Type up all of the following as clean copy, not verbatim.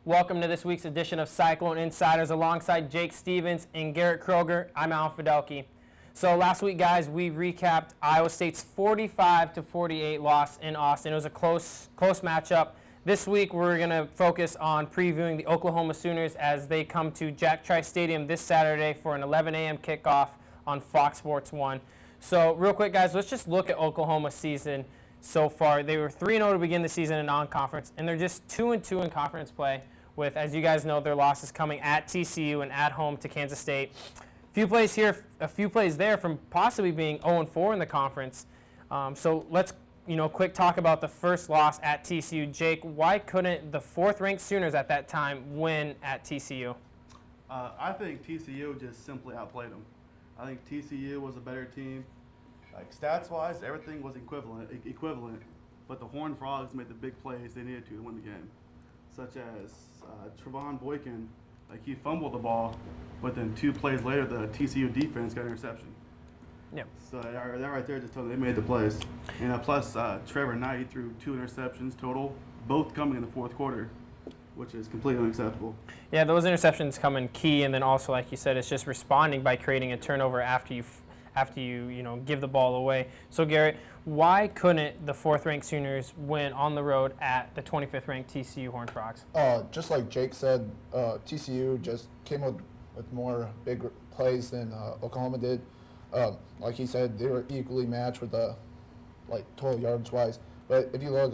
Welcome to this week's edition of Cyclone Insiders alongside Jake Stevens and Garrett Kroeger. I'm Fiddelke. So last week, guys, we recapped Iowa State's 45-48 loss in Austin. It was a close matchup. This week, we're going to focus on previewing the Oklahoma Sooners as they come to Jack Trice Stadium this Saturday for an 11 a.m. kickoff on Fox Sports 1. So real quick, guys, let's just look at Oklahoma's season so far. They were 3-0 to begin the season in non-conference, and they're just 2-2 in conference play with, as you guys know, their losses coming at TCU and at home to Kansas State. A few plays here, a few plays there from possibly being 0-4 in the conference. So let's quick talk about the first loss at TCU. Jake, why couldn't the fourth-ranked Sooners at that time win at TCU? I think TCU just simply outplayed them. I think TCU was a better team. Like stats-wise, everything was equivalent, but the Horned Frogs made the big plays they needed to win the game, such as Trevon Boykin. Like he fumbled the ball, but then 2 plays later, the TCU defense got an interception. Yep. So that right there just told me they made the plays. And plus, Trevor Knight threw 2 interceptions total, both coming in the fourth quarter, which is completely unacceptable. Yeah, those interceptions come in key, and then also, like you said, it's just responding by creating a turnover after you give the ball away. So Garrett, why couldn't the fourth-ranked Sooners win on the road at the 25th-ranked TCU Horned Frogs? Just like Jake said, TCU just came with more big plays than Oklahoma did. Like he said, they were equally matched with total yards wise. But if you look,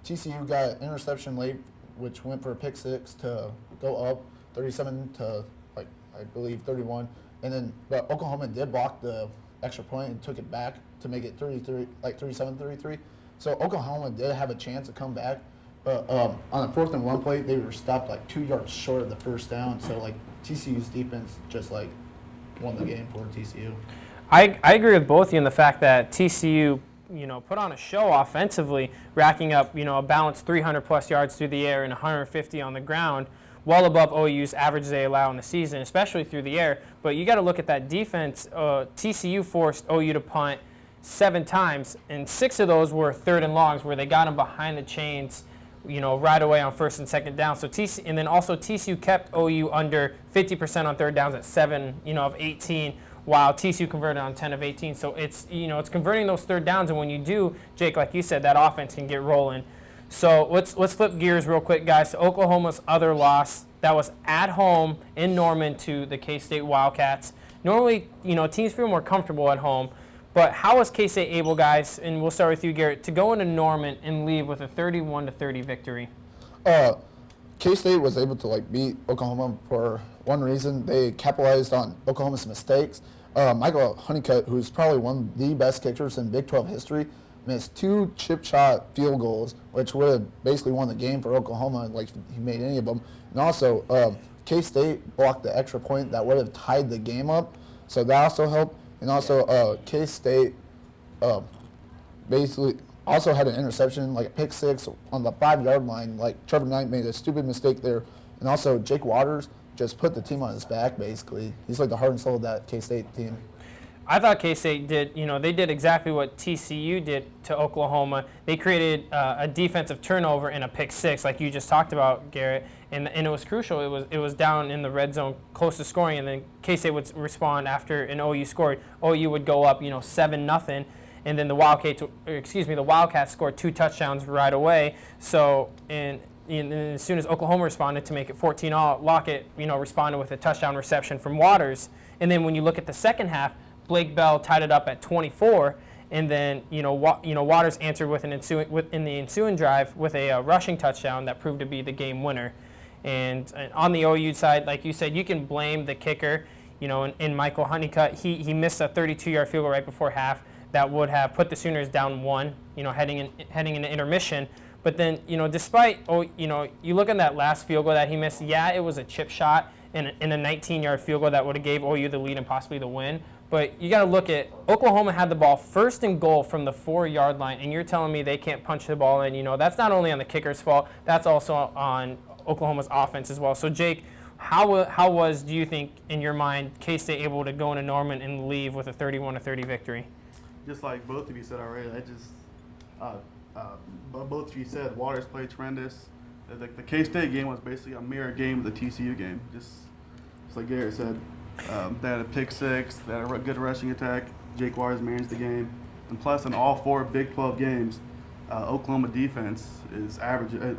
TCU got an interception late, which went for a pick six to go up 37 to I believe 31. And then, but Oklahoma did block the extra point and took it back to make it 37-33. So Oklahoma did have a chance to come back, but on a 4th and 1 play, they were stopped 2 yards short of the first down. So TCU's defense just won the game for TCU. I agree with both of you in the fact that TCU put on a show offensively, racking up a balanced 300+ yards through the air and 150 on the ground, well above OU's average they allow in the season, especially through the air. But you got to look at that defense. TCU forced OU to punt 7 times, and 6 of those were 3rd and longs where they got them behind the chains, right away on 1st and 2nd down. So and then also TCU kept OU under 50% on 3rd downs at 7, of 18, while TCU converted on 10 of 18. So it's it's converting those 3rd downs, and when you do, Jake, like you said, that offense can get rolling. So let's flip gears real quick, guys, to Oklahoma's other loss. That was at home in Norman to the K-State Wildcats. Normally, teams feel more comfortable at home, but how was K-State able, guys, and we'll start with you, Garrett, to go into Norman and leave with a 31-30 victory? K-State was able to beat Oklahoma for one reason. They capitalized on Oklahoma's mistakes. Michael Honeycutt, who's probably one of the best kickers in Big 12 history, missed 2 chip shot field goals, which would have basically won the game for Oklahoma, if he made any of them. And also, K-State blocked the extra point that would have tied the game up, so that also helped. And also, K-State basically also had an interception, a pick 6 on the 5-yard line. Trevor Knight made a stupid mistake there. And also, Jake Waters just put the team on his back, basically. He's the heart and soul of that K-State team. I thought K-State did, they did exactly what TCU did to Oklahoma. They created a defensive turnover and a pick 6, like you just talked about, Garrett, and it was crucial. It was down in the red zone, close to scoring, and then K-State would respond after an OU scored. OU would go up, 7-0, and then the Wildcats scored 2 touchdowns right away. So, and as soon as Oklahoma responded to make it 14-all, Lockett, responded with a touchdown reception from Waters. And then when you look at the second half, Blake Bell tied it up at 24, and then Waters answered in the ensuing drive with a rushing touchdown that proved to be the game winner. And on the OU side, like you said, you can blame the kicker. In Michael Honeycutt, he missed a 32-yard field goal right before half that would have put the Sooners down 1. Heading into intermission. But then despite you look at that last field goal that he missed. Yeah, it was a chip shot and a 19-yard field goal that would have gave OU the lead and possibly the win. But you got to look at Oklahoma had the ball 1st and goal from the 4-yard line, and you're telling me they can't punch the ball in. That's not only on the kicker's fault, that's also on Oklahoma's offense as well. So, Jake, how was, do you think, in your mind, K-State able to go into Norman and leave with a 31-30 victory? Just like both of you said already, both of you said, Waters played tremendous. The K-State game was basically a mirror game of the TCU game. Just like Garrett said, they had a pick six, they had a good rushing attack. Jake Waters managed the game, and plus in all 4 Big 12 games, Oklahoma defense is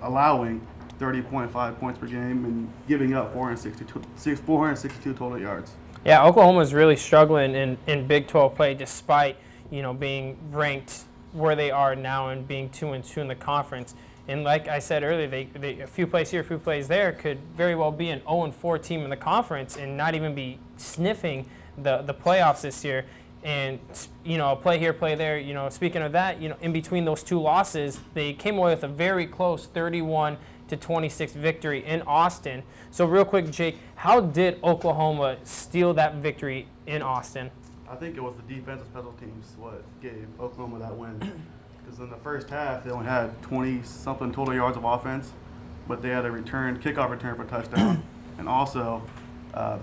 allowing 30.5 points per game and giving up 462 total yards. Yeah, Oklahoma is really struggling in Big 12 play despite, being ranked where they are now and being 2-2 in the conference. And like I said earlier, they a few plays here, a few plays there could very well be an 0-4 team in the conference and not even be sniffing the playoffs this year. And, a play here, play there, speaking of that, in between those 2 losses, they came away with a very close 31-26 victory in Austin. So real quick, Jake, how did Oklahoma steal that victory in Austin? I think it was the defensive special teams what gave Oklahoma that win. Because in the first half, they only had 20-something total yards of offense, but they had a kickoff return for a touchdown, and also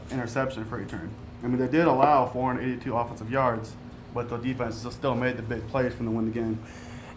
interception for a return. I mean, they did allow 482 offensive yards, but the defense still made the big plays from to win the game.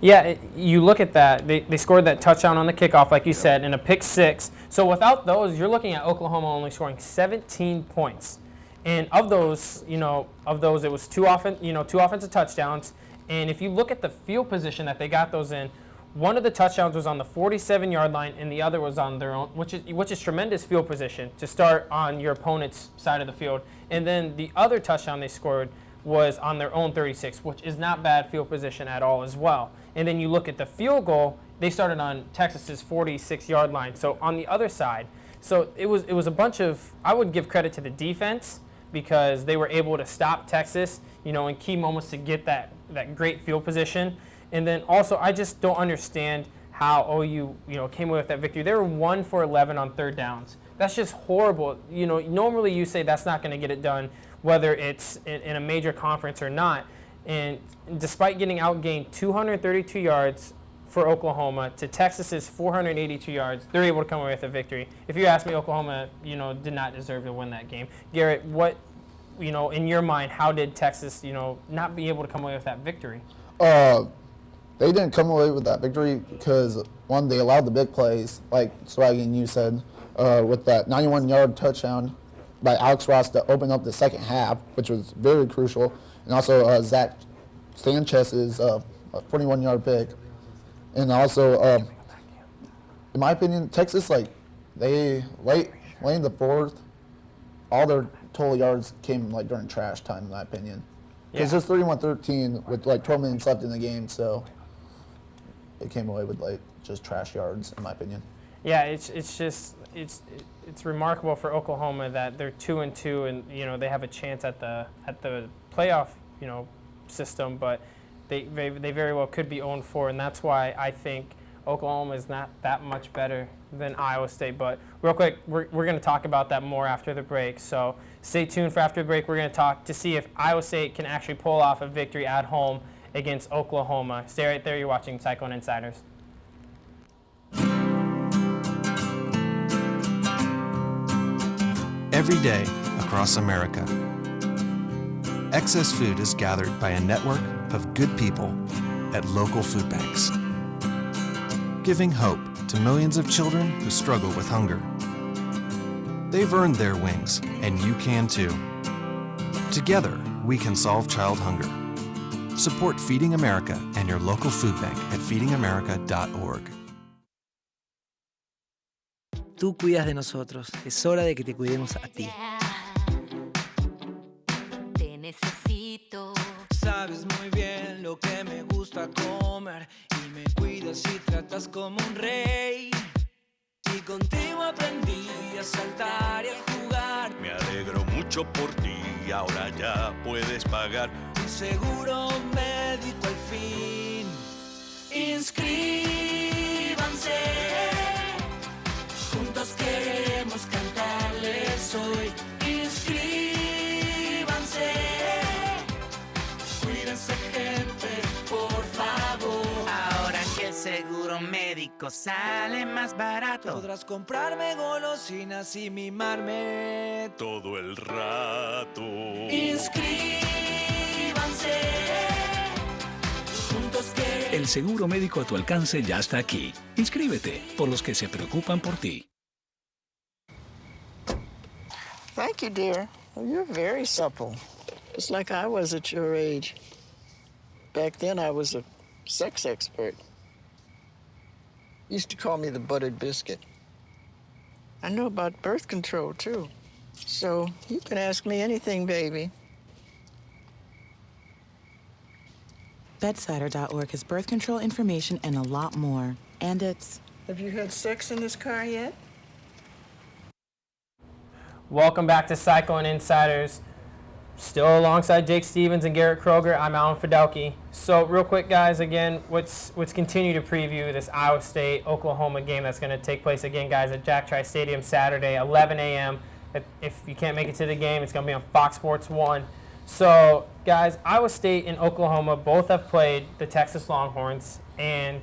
Yeah, you look at that. They scored that touchdown on the kickoff, like you said, and a pick six. So without those, you're looking at Oklahoma only scoring 17 points. And of those, it was two offensive touchdowns. And if you look at the field position that they got those in, one of the touchdowns was on the 47-yard line, and the other was on their own, which is tremendous field position to start on your opponent's side of the field. And then the other touchdown they scored was on their own 36, which is not bad field position at all as well. And then you look at the field goal, they started on Texas's 46-yard line, so on the other side. So it was a bunch of, I would give credit to the defense because they were able to stop Texas, in key moments to get that great field position. And then also, I just don't understand how OU, came away with that victory. They were 1 for 11 on third downs. That's just horrible. Normally you say that's not going to get it done, whether it's in a major conference or not. And despite getting outgained 232 yards for Oklahoma to Texas's 482 yards, they're able to come away with a victory. If you ask me, Oklahoma, did not deserve to win that game. Garrett, what, in your mind, how did Texas, not be able to come away with that victory? They didn't come away with that victory because, one, they allowed the big plays, like Swaggy and you said, with that 91-yard touchdown by Alex Ross to open up the second half, which was very crucial, and also Zach Sanchez's 41-yard pick. And also, in my opinion, Texas, they late in the fourth, all their total yards came during trash time, in my opinion. Because it's 31-13 with 12 minutes left in the game, so they came away with just trash yards, in my opinion. Yeah, it's remarkable for Oklahoma that they're 2-2 and they have a chance at the playoff system, but they very well could be 0-4, and that's why I think Oklahoma is not that much better than Iowa State. But real quick, we're going to talk about that more after the break. So stay tuned for after the break. We're going to talk to see if Iowa State can actually pull off a victory at home against Oklahoma. Stay right there. You're watching Cyclone Insiders. Every day across America, excess food is gathered by a network of good people at local food banks, giving hope to millions of children who struggle with hunger. They've earned their wings, and you can too. Together, we can solve child hunger. Support Feeding America and your local food bank at feedingamerica.org. Tú cuidas de nosotros, es hora de que te cuidemos a ti. Te necesito. Sabes muy bien lo que me gusta comer y me cuidas y tratas como un rey. Y contigo aprendí a saltar y a jugar. Me alegro mucho por ti, ahora ya puedes pagar Un seguro médico al fin. Inscríbanse. Juntos queremos cantarles hoy. Inscríbanse. Cuídense, gente, por favor. Ahora que el seguro médico sale más barato, Podrás comprarme golosinas y mimarme. todo el rato. Inscríbanse. Juntos todos quieren. El seguro médico a tu alcance ya está aquí. Inscríbete por los que se preocupan por ti. Thank you, dear. You're very supple. It's like I was at your age. Back then, I was a sex expert. Used to call me the buttered biscuit. I know about birth control, too. So you can ask me anything, baby. Bedsider.org has birth control information and a lot more. And it's... Have you had sex in this car yet? Welcome back to Cycle and InCYders. Still alongside Jake Stevens and Garrett Kroeger, I'm Alan Fiddelke. So real quick, guys, again, let's continue to preview this Iowa State-Oklahoma game that's going to take place again, guys, at Jack Trice Stadium Saturday, 11 a.m. If you can't make it to the game, it's going to be on Fox Sports 1. So, guys, Iowa State and Oklahoma both have played the Texas Longhorns, and,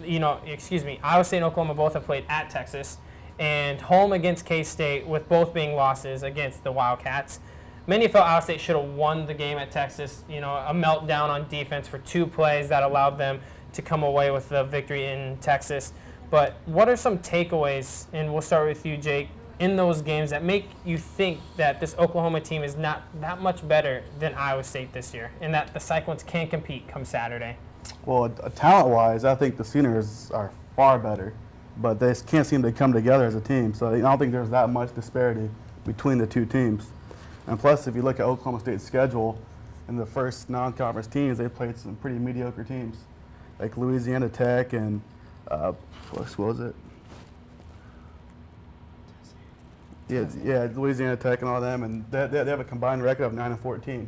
Iowa State and Oklahoma both have played at Texas, and home against K-State, with both being losses against the Wildcats. Many felt Iowa State should have won the game at Texas, a meltdown on defense for 2 plays that allowed them to come away with the victory in Texas. But what are some takeaways, and we'll start with you, Jake, in those games that make you think that this Oklahoma team is not that much better than Iowa State this year, and that the Cyclones can compete come Saturday? Well, talent-wise, I think the Sooners are far better, but they just can't seem to come together as a team. So I don't think there's that much disparity between the two teams. And plus, if you look at Oklahoma State's schedule, in the first non-conference teams, they played some pretty mediocre teams, like Louisiana Tech and what was it? Yeah, Louisiana Tech and all them, and they have a combined record of 9-14.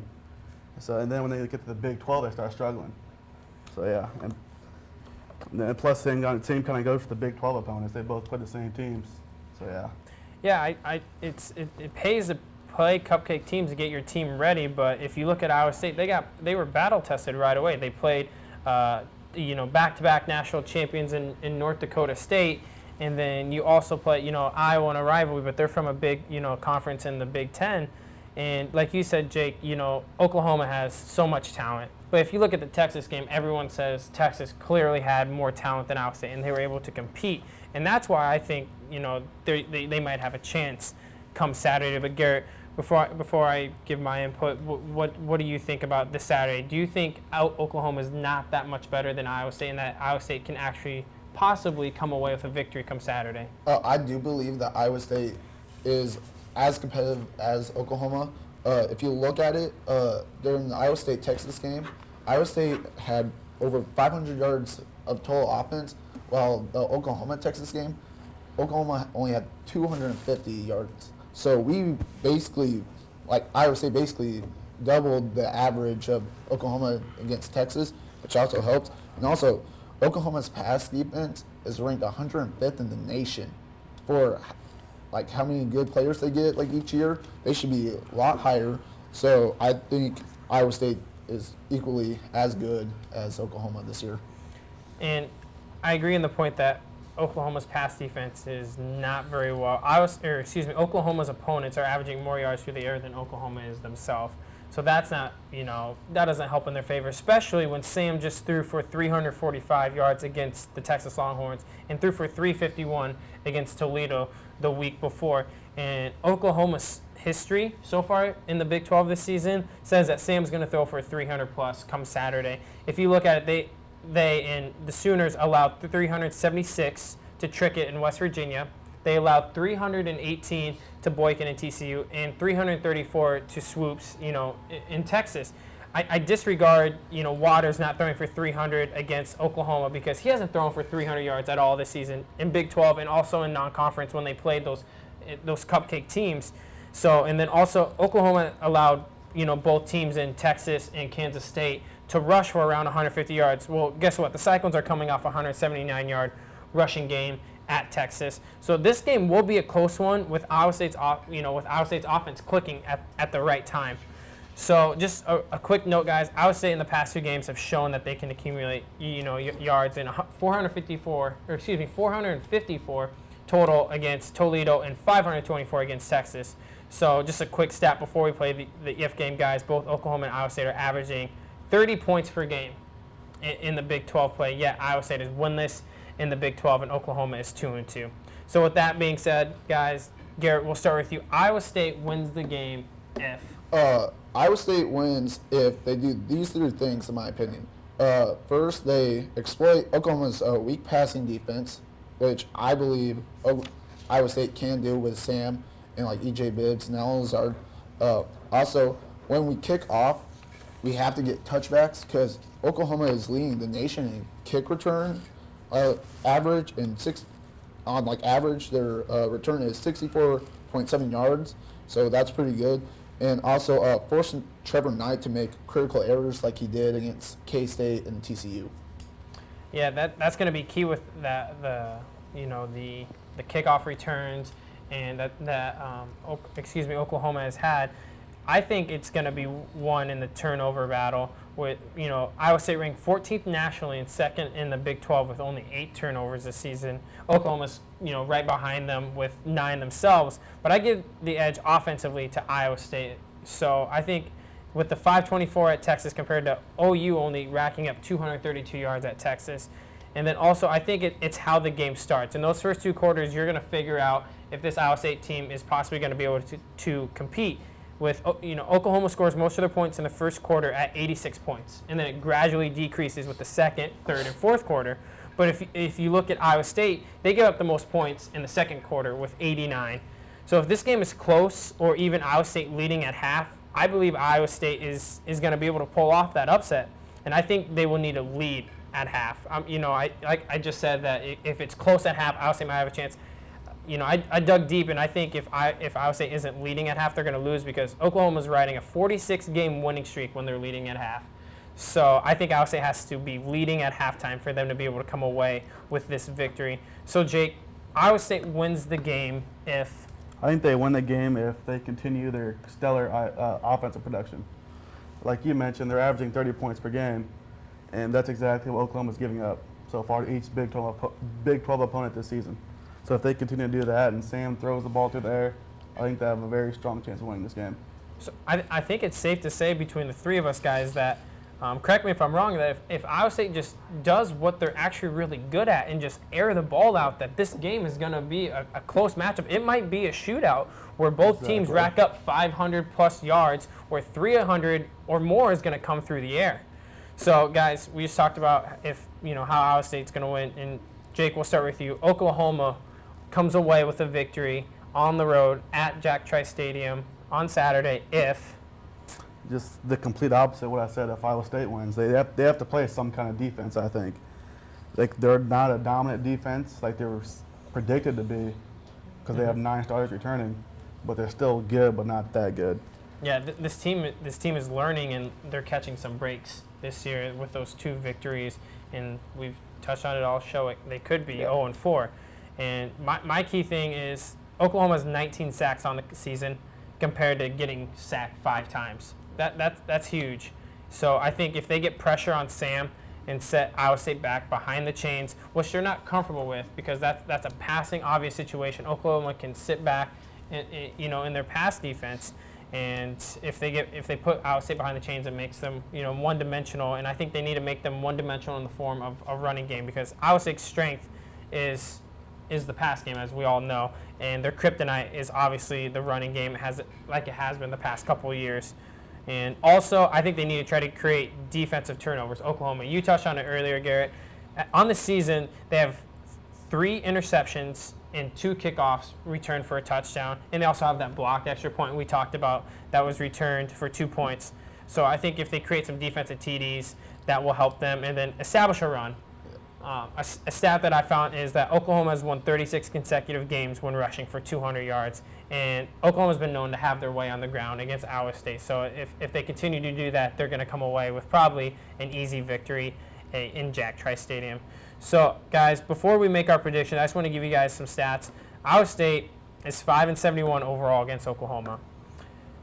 So, and then when they get to the Big 12, they start struggling. So yeah, and then plus same kind of goes for the Big 12 opponents. They both play the same teams. So yeah. Yeah, it pays to play cupcake teams to get your team ready, but if you look at Iowa State, they were battle tested right away. They played back-to-back national champions in North Dakota State, and then you also play Iowa in a rivalry, but they're from a big conference in the Big Ten. And like you said, Jake, Oklahoma has so much talent. But if you look at the Texas game, everyone says Texas clearly had more talent than Iowa State, and they were able to compete. And that's why I think they might have a chance come Saturday. But Garrett, before I give my input, what do you think about this Saturday? Do you think Oklahoma is not that much better than Iowa State, and that Iowa State can actually possibly come away with a victory come Saturday? I do believe that Iowa State is as competitive as Oklahoma. If you look at it, during the Iowa State-Texas game, Iowa State had over 500 yards of total offense, while the Oklahoma-Texas game, Oklahoma only had 250 yards. So we basically, Iowa State basically doubled the average of Oklahoma against Texas, which also helped. And also, Oklahoma's pass defense is ranked 105th in the nation for how many good players they get each year. They should be a lot higher. So I think Iowa State is equally as good as Oklahoma this year. And I agree in the point that Oklahoma's pass defense is not very well. Oklahoma's opponents are averaging more yards through the air than Oklahoma is themselves. So that's not, that doesn't help in their favor, especially when Sam just threw for 345 yards against the Texas Longhorns and threw for 351 against Toledo the week before. And Oklahoma's history so far in the Big 12 this season says that Sam's going to throw for 300 plus come Saturday. If you look at it, they and the Sooners allowed 376 to Trickett in West Virginia. They allowed 318 to Boykin and TCU and 334 to Swoops, in Texas. I disregard, Waters not throwing for 300 against Oklahoma because he hasn't thrown for 300 yards at all this season in Big 12 and also in non-conference when they played those cupcake teams. So, and then also Oklahoma allowed, both teams in Texas and Kansas State to rush for around 150 yards. Well, guess what? The Cyclones are coming off a 179-yard rushing game at Texas. So this game will be a close one with Iowa State's offense clicking at the right time. So just a quick note, guys. Iowa State in the past 2 games have shown that they can accumulate, yards in 454 total against Toledo and 524 against Texas. So just a quick stat before we play the if game, guys. Both Oklahoma and Iowa State are averaging 30 points per game. in the Big 12 play. Yet Iowa State is winless in the Big 12, and Oklahoma is 2-2. So with that being said, guys, Garrett, we'll start with you. Iowa State wins the game if. Iowa State wins if they do these 3 things, in my opinion. First, they exploit Oklahoma's weak passing defense, which I believe Iowa State can do with Sam and like E.J. Bibbs and Alan Lazard. Also, when we kick off, we have to get touchbacks because Oklahoma is leading the nation in kick return average, and average their return is 64.7 yards, so that's pretty good. And also forcing Trevor Knight to make critical errors like he did against K-State and TCU. Yeah, that's going to be key with the kickoff returns and Oklahoma has had. I think it's going to be won in the turnover battle with, Iowa State ranked 14th nationally and second in the Big 12 with only 8 turnovers this season. Oklahoma's, right behind them with 9 themselves. But I give the edge offensively to Iowa State. So I think with the 524 at Texas compared to OU only racking up 232 yards at Texas. And then also I think it's how the game starts. In those first 2 quarters, you're going to figure out if this Iowa State team is possibly going to be able to compete. With Oklahoma scores most of their points in the first quarter at 86 points, and then it gradually decreases with the second, third, and fourth quarter. But if you look at Iowa State, they give up the most points in the second quarter with 89. So if this game is close or even Iowa State leading at half, I believe Iowa State is going to be able to pull off that upset, and I think they will need a lead at half. I just said that if it's close at half, Iowa State might have a chance. I dug deep, and I think if Iowa State isn't leading at half, they're going to lose because Oklahoma's riding a 46-game winning streak when they're leading at half. So I think Iowa State has to be leading at halftime for them to be able to come away with this victory. So, Jake, Iowa State wins the game if? I think they win the game if they continue their stellar offensive production. Like you mentioned, they're averaging 30 points per game, and that's exactly what Oklahoma's giving up so far to each Big 12 opponent this season. So if they continue to do that and Sam throws the ball through the air, I think they have a very strong chance of winning this game. So I think it's safe to say between the 3 of us guys that, correct me if I'm wrong, that if Iowa State just does what they're actually really good at and just air the ball out, that this game is going to be a close matchup. It might be a shootout where both teams rack up 500-plus yards, where 300 or more is going to come through the air. So, guys, we just talked about how Iowa State's going to win. And, Jake, we'll start with you. Oklahoma comes away with a victory on the road at Jack Trice Stadium on Saturday if? Just the complete opposite of what I said. If Iowa State wins, they have to play some kind of defense, I think. Like, they're not a dominant defense like they were predicted to be because they have 9 starters returning, but they're still good but not that good. Yeah, this team is learning, and they're catching some breaks this year with those 2 victories, and we've touched on it all show. They could be 0-4. And my key thing is Oklahoma's 19 sacks on the season compared to getting sacked 5 times. That's huge. So I think if they get pressure on Sam and set Iowa State back behind the chains, which they're not comfortable with because that's a passing obvious situation. Oklahoma can sit back in their pass defense, and if they put Iowa State behind the chains, it makes them one-dimensional, and I think they need to make them one-dimensional in the form of a running game because Iowa State's strength is the pass game, as we all know, and their kryptonite is obviously the running game, like it has been the past couple of years. And also, I think they need to try to create defensive turnovers. Oklahoma, you touched on it earlier, Garrett. On the season, they have 3 interceptions and 2 kickoffs returned for a touchdown, and they also have that blocked extra point we talked about that was returned for 2 points. So I think if they create some defensive TDs, that will help them, and then establish a run. A stat that I found is that Oklahoma has won 36 consecutive games when rushing for 200 yards, and Oklahoma's been known to have their way on the ground against Iowa State. So if they continue to do that, they're going to come away with probably an easy victory in Jack Trice Stadium. So, guys, before we make our prediction, I just want to give you guys some stats. Iowa State is 5-71 overall against Oklahoma.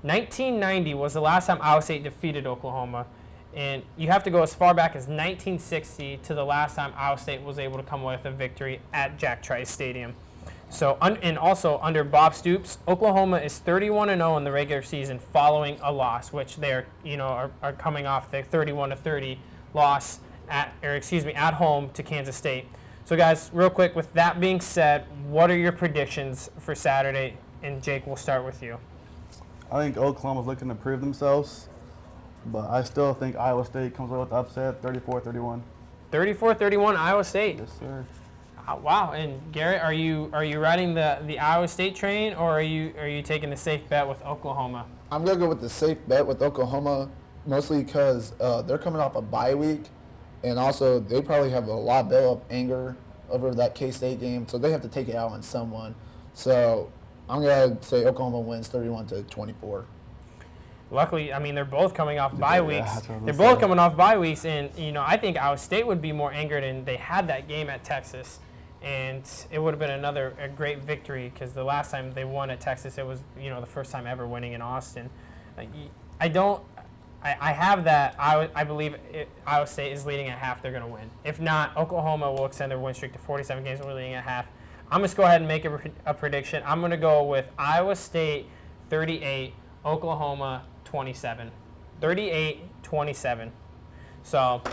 1990 was the last time Iowa State defeated Oklahoma. And you have to go as far back as 1960 to the last time Iowa State was able to come away with a victory at Jack Trice Stadium. So, and also under Bob Stoops, Oklahoma is 31-0 in the regular season following a loss, which they're, are coming off the 31-30 loss at home to Kansas State. So guys, real quick, with that being said, what are your predictions for Saturday? And Jake, we'll start with you. I think Oklahoma's looking to prove themselves, but I still think Iowa State comes away with the upset, 34-31. 34-31 Iowa State. Yes, sir. Wow. And Garrett, are you riding the Iowa State train, or are you taking the safe bet with Oklahoma? I'm going to go with the safe bet with Oklahoma, mostly because they're coming off a bye week, and also they probably have a lot of built-up anger over that K-State game, so they have to take it out on someone. So I'm going to say Oklahoma wins 31-24. Luckily, I mean, they're both coming off bye weeks. that's what I was They're gonna both say. coming off bye weeks, and, I think Iowa State would be more angered, and they had that game at Texas, and it would have been a great victory, because the last time they won at Texas, it was, the first time ever winning in Austin. I have that. I believe Iowa State is leading at half. They're going to win. If not, Oklahoma will extend their win streak to 47 games. We're leading at half. I'm going to go ahead and make a prediction. I'm going to go with Iowa State 38, Oklahoma 27. 38-27. So, all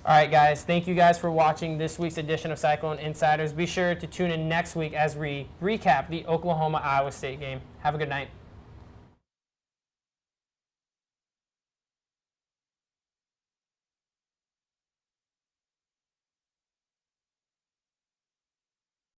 right, guys. Thank you guys for watching this week's edition of Cyclone Insiders. Be sure to tune in next week as we recap the Oklahoma-Iowa State game. Have a good night.